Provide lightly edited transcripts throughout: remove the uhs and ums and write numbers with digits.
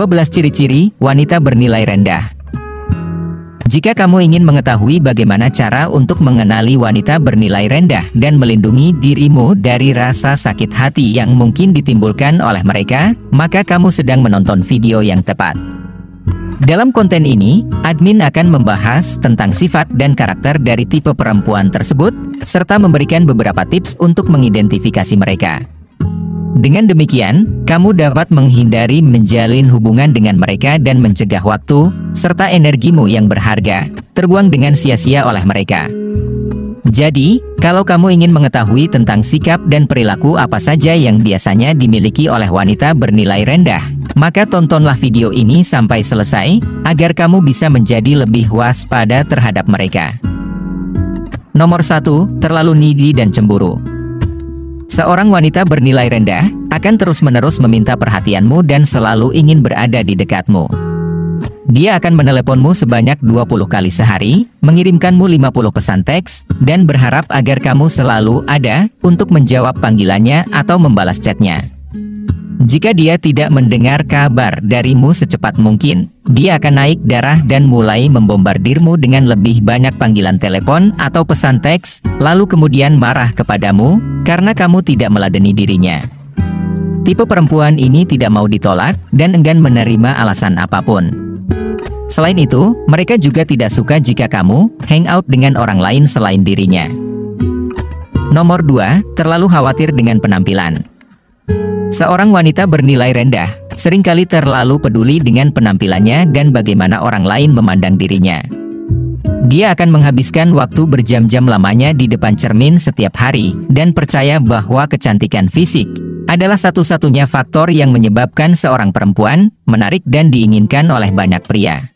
12 ciri-ciri wanita bernilai rendah. Jika kamu ingin mengetahui bagaimana cara untuk mengenali wanita bernilai rendah dan melindungi dirimu dari rasa sakit hati yang mungkin ditimbulkan oleh mereka, maka kamu sedang menonton video yang tepat. Dalam konten ini, admin akan membahas tentang sifat dan karakter dari tipe perempuan tersebut, serta memberikan beberapa tips untuk mengidentifikasi mereka. Dengan demikian, kamu dapat menghindari menjalin hubungan dengan mereka dan mencegah waktu, serta energimu yang berharga, terbuang dengan sia-sia oleh mereka. Jadi, kalau kamu ingin mengetahui tentang sikap dan perilaku apa saja yang biasanya dimiliki oleh wanita bernilai rendah, maka tontonlah video ini sampai selesai, agar kamu bisa menjadi lebih waspada terhadap mereka. Nomor 1, terlalu needy dan cemburu. Seorang wanita bernilai rendah akan terus-menerus meminta perhatianmu dan selalu ingin berada di dekatmu. Dia akan meneleponmu sebanyak 20 kali sehari, mengirimkanmu 50 pesan teks, dan berharap agar kamu selalu ada untuk menjawab panggilannya atau membalas chatnya. Jika dia tidak mendengar kabar darimu secepat mungkin, dia akan naik darah dan mulai membombardirmu dengan lebih banyak panggilan telepon atau pesan teks, lalu kemudian marah kepadamu karena kamu tidak meladeni dirinya. Tipe perempuan ini tidak mau ditolak dan enggan menerima alasan apapun. Selain itu, mereka juga tidak suka jika kamu hangout dengan orang lain selain dirinya. Nomor 2, terlalu khawatir dengan penampilan. Seorang wanita bernilai rendah seringkali terlalu peduli dengan penampilannya dan bagaimana orang lain memandang dirinya. Dia akan menghabiskan waktu berjam-jam lamanya di depan cermin setiap hari dan percaya bahwa kecantikan fisik adalah satu-satunya faktor yang menyebabkan seorang perempuan menarik dan diinginkan oleh banyak pria.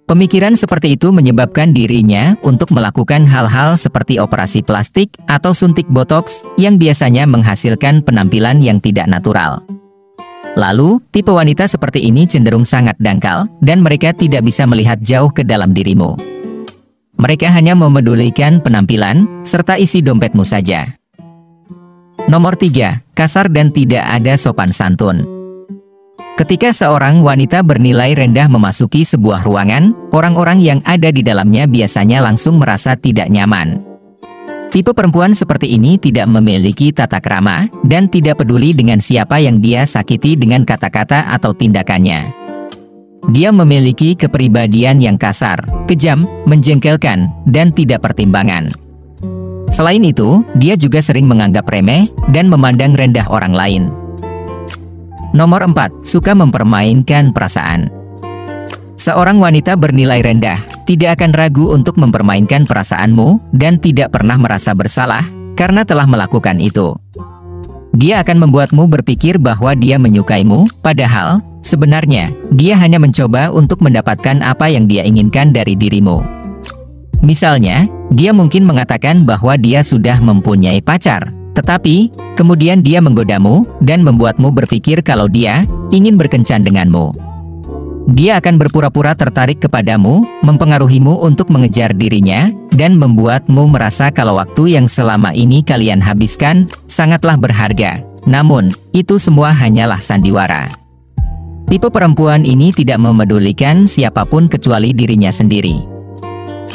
Pemikiran seperti itu menyebabkan dirinya untuk melakukan hal-hal seperti operasi plastik atau suntik botox yang biasanya menghasilkan penampilan yang tidak natural. Lalu, tipe wanita seperti ini cenderung sangat dangkal dan mereka tidak bisa melihat jauh ke dalam dirimu. Mereka hanya memedulikan penampilan serta isi dompetmu saja. Nomor 3, kasar dan tidak ada sopan santun. Ketika seorang wanita bernilai rendah memasuki sebuah ruangan, orang-orang yang ada di dalamnya biasanya langsung merasa tidak nyaman. Tipe perempuan seperti ini tidak memiliki tata krama dan tidak peduli dengan siapa yang dia sakiti dengan kata-kata atau tindakannya. Dia memiliki kepribadian yang kasar, kejam, menjengkelkan, dan tidak pertimbangan. Selain itu, dia juga sering menganggap remeh dan memandang rendah orang lain. Nomor 4, suka mempermainkan perasaan. Seorang wanita bernilai rendah tidak akan ragu untuk mempermainkan perasaanmu dan tidak pernah merasa bersalah karena telah melakukan itu. Dia akan membuatmu berpikir bahwa dia menyukaimu, padahal sebenarnya dia hanya mencoba untuk mendapatkan apa yang dia inginkan dari dirimu. Misalnya, dia mungkin mengatakan bahwa dia sudah mempunyai pacar, tetapi kemudian dia menggodamu dan membuatmu berpikir kalau dia ingin berkencan denganmu. Dia akan berpura-pura tertarik kepadamu, mempengaruhimu untuk mengejar dirinya, dan membuatmu merasa kalau waktu yang selama ini kalian habiskan sangatlah berharga. Namun, itu semua hanyalah sandiwara. Tipe perempuan ini tidak memedulikan siapapun kecuali dirinya sendiri.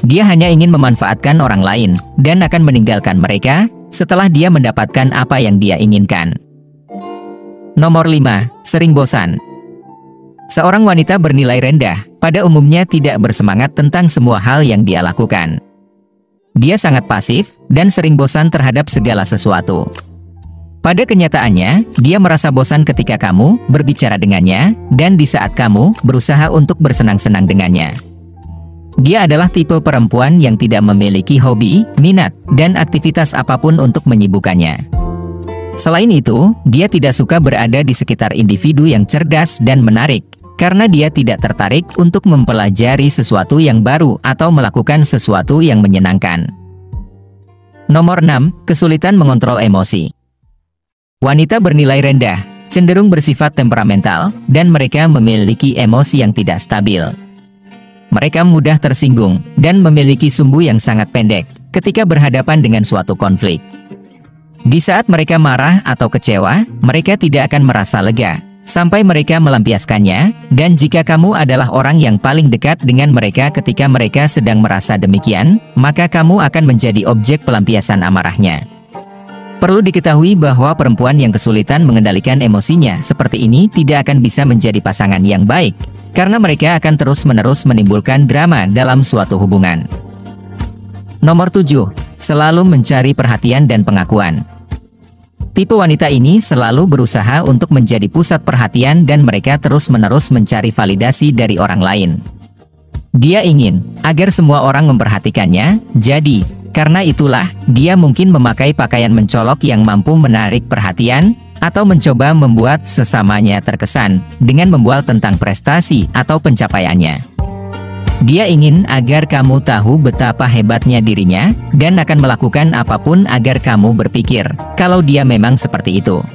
Dia hanya ingin memanfaatkan orang lain, dan akan meninggalkan mereka setelah dia mendapatkan apa yang dia inginkan. Nomor 5, sering bosan. Seorang wanita bernilai rendah pada umumnya tidak bersemangat tentang semua hal yang dia lakukan. Dia sangat pasif dan sering bosan terhadap segala sesuatu. Pada kenyataannya, dia merasa bosan ketika kamu berbicara dengannya dan di saat kamu berusaha untuk bersenang-senang dengannya. Dia adalah tipe perempuan yang tidak memiliki hobi, minat, dan aktivitas apapun untuk menyibukkannya. Selain itu, dia tidak suka berada di sekitar individu yang cerdas dan menarik, karena dia tidak tertarik untuk mempelajari sesuatu yang baru atau melakukan sesuatu yang menyenangkan. Nomor 6, kesulitan mengontrol emosi. Wanita bernilai rendah cenderung bersifat temperamental, dan mereka memiliki emosi yang tidak stabil. Mereka mudah tersinggung dan memiliki sumbu yang sangat pendek ketika berhadapan dengan suatu konflik. Di saat mereka marah atau kecewa, mereka tidak akan merasa lega, sampai mereka melampiaskannya, dan jika kamu adalah orang yang paling dekat dengan mereka ketika mereka sedang merasa demikian, maka kamu akan menjadi objek pelampiasan amarahnya. Perlu diketahui bahwa perempuan yang kesulitan mengendalikan emosinya seperti ini tidak akan bisa menjadi pasangan yang baik, karena mereka akan terus-menerus menimbulkan drama dalam suatu hubungan. Nomor 7. Selalu mencari perhatian dan pengakuan. Tipe wanita ini selalu berusaha untuk menjadi pusat perhatian dan mereka terus-menerus mencari validasi dari orang lain. Dia ingin agar semua orang memperhatikannya, jadi karena itulah, dia mungkin memakai pakaian mencolok yang mampu menarik perhatian, atau mencoba membuat sesamanya terkesan, dengan membual tentang prestasi atau pencapaiannya. Dia ingin agar kamu tahu betapa hebatnya dirinya, dan akan melakukan apapun agar kamu berpikir, kalau dia memang seperti itu.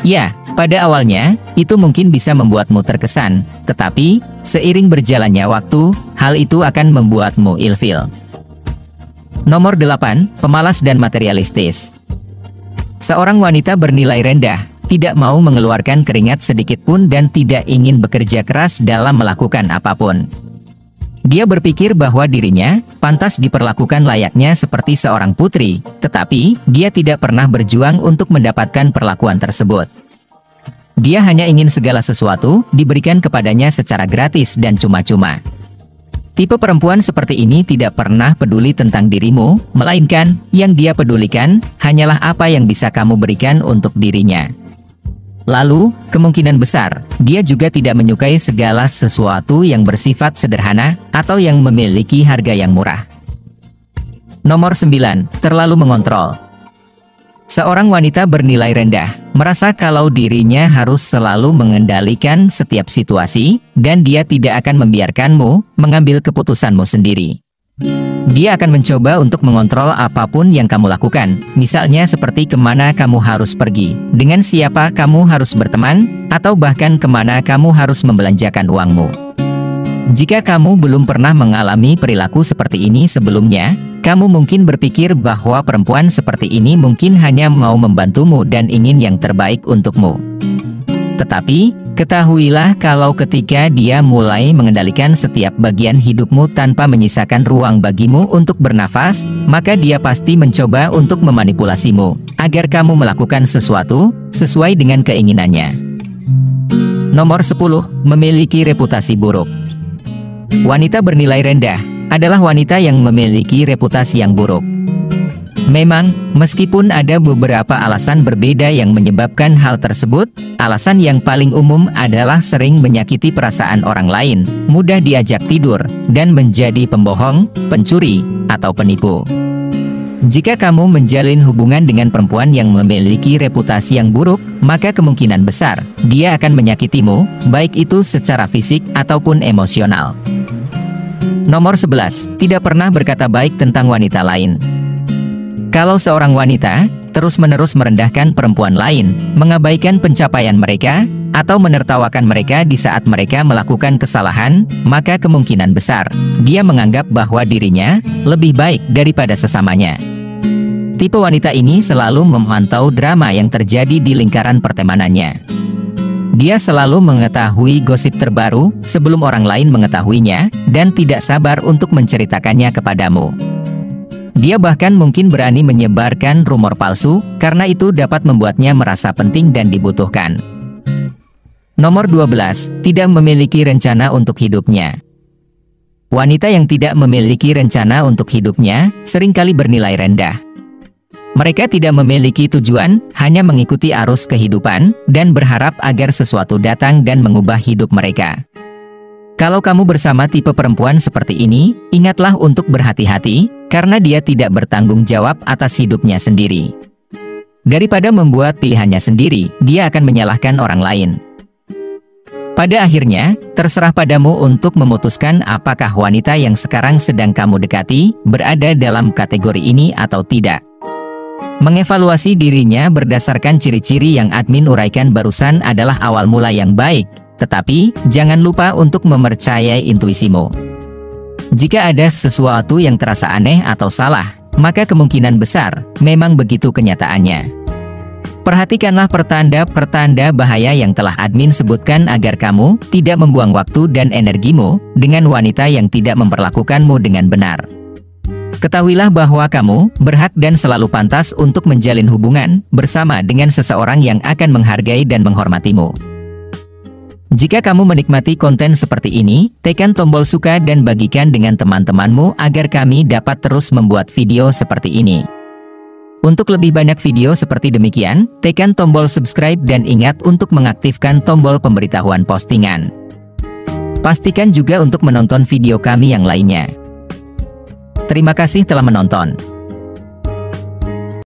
Ya, pada awalnya, itu mungkin bisa membuatmu terkesan, tetapi, seiring berjalannya waktu, hal itu akan membuatmu ilfil. Nomor 8, pemalas dan materialistis. Seorang wanita bernilai rendah, tidak mau mengeluarkan keringat sedikit pun dan tidak ingin bekerja keras dalam melakukan apapun. Dia berpikir bahwa dirinya pantas diperlakukan layaknya seperti seorang putri, tetapi dia tidak pernah berjuang untuk mendapatkan perlakuan tersebut. Dia hanya ingin segala sesuatu diberikan kepadanya secara gratis dan cuma-cuma. Tipe perempuan seperti ini tidak pernah peduli tentang dirimu, melainkan yang dia pedulikan hanyalah apa yang bisa kamu berikan untuk dirinya. Lalu, kemungkinan besar, dia juga tidak menyukai segala sesuatu yang bersifat sederhana atau yang memiliki harga yang murah. Nomor 9, terlalu mengontrol. Seorang wanita bernilai rendah, merasa kalau dirinya harus selalu mengendalikan setiap situasi, dan dia tidak akan membiarkanmu mengambil keputusanmu sendiri. Dia akan mencoba untuk mengontrol apapun yang kamu lakukan, misalnya seperti kemana kamu harus pergi, dengan siapa kamu harus berteman, atau bahkan kemana kamu harus membelanjakan uangmu. Jika kamu belum pernah mengalami perilaku seperti ini sebelumnya, kamu mungkin berpikir bahwa perempuan seperti ini mungkin hanya mau membantumu dan ingin yang terbaik untukmu. Tetapi, ketahuilah kalau ketika dia mulai mengendalikan setiap bagian hidupmu tanpa menyisakan ruang bagimu untuk bernafas, maka dia pasti mencoba untuk memanipulasimu, agar kamu melakukan sesuatu sesuai dengan keinginannya. Nomor 10, memiliki reputasi buruk. Wanita bernilai rendah adalah wanita yang memiliki reputasi yang buruk. Memang, meskipun ada beberapa alasan berbeda yang menyebabkan hal tersebut, alasan yang paling umum adalah sering menyakiti perasaan orang lain, mudah diajak tidur, dan menjadi pembohong, pencuri, atau penipu. Jika kamu menjalin hubungan dengan perempuan yang memiliki reputasi yang buruk, maka kemungkinan besar dia akan menyakitimu, baik itu secara fisik ataupun emosional. Nomor 11, tidak pernah berkata baik tentang wanita lain. Kalau seorang wanita terus-menerus merendahkan perempuan lain, mengabaikan pencapaian mereka, atau menertawakan mereka di saat mereka melakukan kesalahan, maka kemungkinan besar dia menganggap bahwa dirinya lebih baik daripada sesamanya. Tipe wanita ini selalu memantau drama yang terjadi di lingkaran pertemanannya. Dia selalu mengetahui gosip terbaru sebelum orang lain mengetahuinya, dan tidak sabar untuk menceritakannya kepadamu. Dia bahkan mungkin berani menyebarkan rumor palsu, karena itu dapat membuatnya merasa penting dan dibutuhkan. Nomor 12, tidak memiliki rencana untuk hidupnya. Wanita yang tidak memiliki rencana untuk hidupnya, seringkali bernilai rendah. Mereka tidak memiliki tujuan, hanya mengikuti arus kehidupan, dan berharap agar sesuatu datang dan mengubah hidup mereka. Kalau kamu bersama tipe perempuan seperti ini, ingatlah untuk berhati-hati, karena dia tidak bertanggung jawab atas hidupnya sendiri. Daripada membuat pilihannya sendiri, dia akan menyalahkan orang lain. Pada akhirnya, terserah padamu untuk memutuskan apakah wanita yang sekarang sedang kamu dekati, berada dalam kategori ini atau tidak. Mengevaluasi dirinya berdasarkan ciri-ciri yang admin uraikan barusan adalah awal mula yang baik, tetapi jangan lupa untuk mempercayai intuisimu. Jika ada sesuatu yang terasa aneh atau salah, maka kemungkinan besar memang begitu kenyataannya. Perhatikanlah pertanda-pertanda bahaya yang telah admin sebutkan agar kamu tidak membuang waktu dan energimu dengan wanita yang tidak memperlakukanmu dengan benar. Ketahuilah bahwa kamu berhak dan selalu pantas untuk menjalin hubungan bersama dengan seseorang yang akan menghargai dan menghormatimu. Jika kamu menikmati konten seperti ini, tekan tombol suka dan bagikan dengan teman-temanmu agar kami dapat terus membuat video seperti ini. Untuk lebih banyak video seperti demikian, tekan tombol subscribe dan ingat untuk mengaktifkan tombol pemberitahuan postingan. Pastikan juga untuk menonton video kami yang lainnya. Terima kasih telah menonton.